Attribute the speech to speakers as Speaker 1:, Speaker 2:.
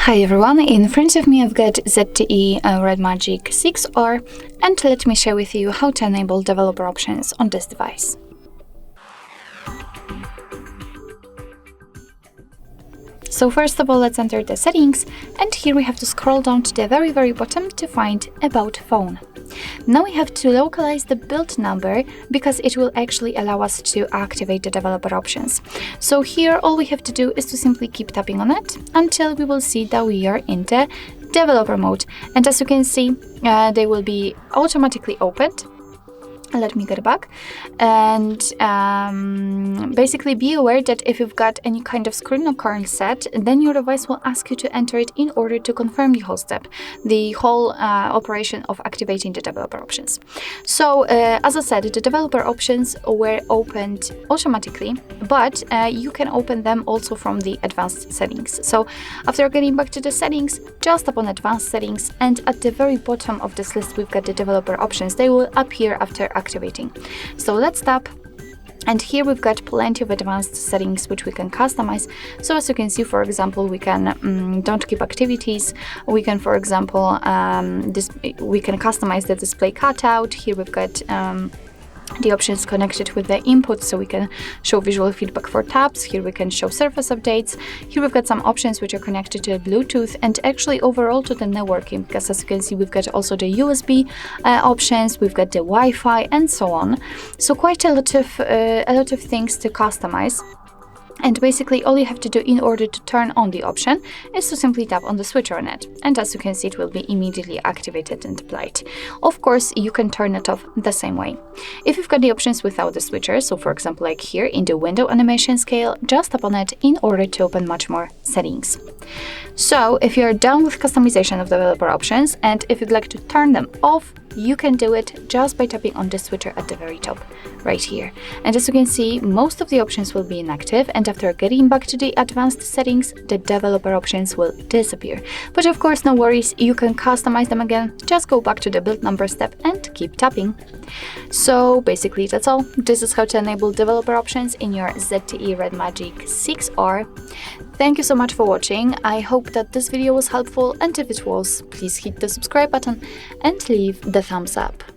Speaker 1: Hi everyone, in front of me I've got ZTE RedMagic 6R, and let me share with you how to enable developer options on this device. So first of all, let's enter the settings, and here we have to scroll down to the very bottom to find About Phone. Now we have to localize the build number because it will actually allow us to activate the developer options. So here all we have to do is to simply keep tapping on it until we will see that we are in the developer mode. And as you can see, they will be automatically opened. Let me get back, and basically be aware that if you've got any kind of screen or kernel set, then your device will ask you to enter it in order to confirm the whole step, the whole operation of activating the developer options. So as I said, the developer options were opened automatically, but you can open them also from the advanced settings. So after getting back to the settings, just tap on advanced settings, and at the very bottom of this list we've got the developer options. They will appear after activating. So let's tap, and here we've got plenty of advanced settings which we can customize. So as you can see, for example, we can don't keep activities. We can, for example, we can customize the display cutout. Here we've got the options connected with the input, so we can show visual feedback for tabs. Here we can show surface updates. Here we've got some options which are connected to Bluetooth and actually overall to the networking, because as you can see, we've got also the USB options, we've got the Wi-Fi and so on. So quite a lot of things to customize. And basically all you have to do in order to turn on the option is to simply tap on the switcher on it, and as you can see, it will be immediately activated and applied. Of course, you can turn it off the same way. If you've got the options without the switcher, so for example like here in the window animation scale, just tap on it in order to open much more settings. So if you're done with customization of developer options, and if you'd like to turn them off, you can do it just by tapping on the switcher at the very top, right here. And as you can see, most of the options will be inactive, and after getting back to the advanced settings, the developer options will disappear. But of course, no worries, you can customize them again. Just go back to the build number step and keep tapping. So basically that's all. This is how to enable developer options in your ZTE RedMagic 6R. Thank you so much for watching. I hope that this video was helpful, and if it was, please hit the subscribe button and leave the thumbs up.